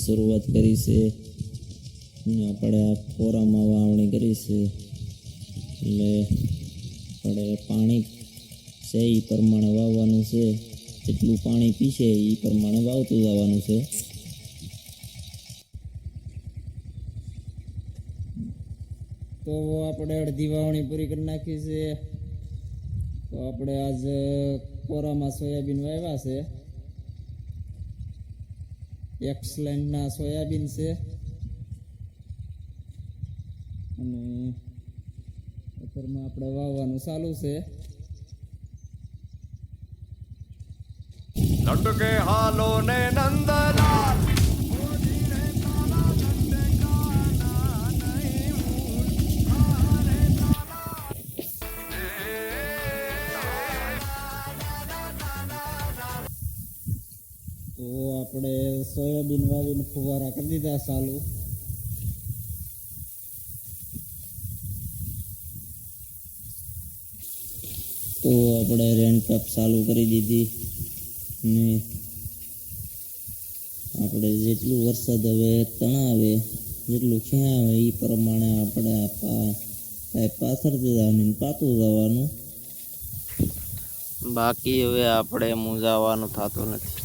શરૂઆત કરી છે આપણે આ કોરામાં વાવણી કરી છે એટલે આપણે પાણી છે એ પ્રમાણે વાવવાનું છે જેટલું પાણી પીશે એ પ્રમાણે વાવતું જવાનું છે તો આપણે અડધી વાવણી પૂરી કરી નાખી છે તો આપણે આજ કોરામાં સોયાબીન વાવ્યા છે એક્સલેન્ડના સોયાબીન છે અને અત્યારમાં આપણે વાવવાનું ચાલુ છે લટકે હાલો ને નંદલાલ તો આપણે સોયાબીન વાવીને ફુવારા કરી દીધા ચાલુ તો આપણે રેનપેપ ચાલુ કરી દીધી ને આપણે જેટલું વરસાદ હવે તણાવે જેટલું ખેંચાવે એ પ્રમાણે આપણે પાઇપ પાથરતી જવાની પાતું જવાનું બાકી હવે આપણે મૂંઝાવાનું થતું નથી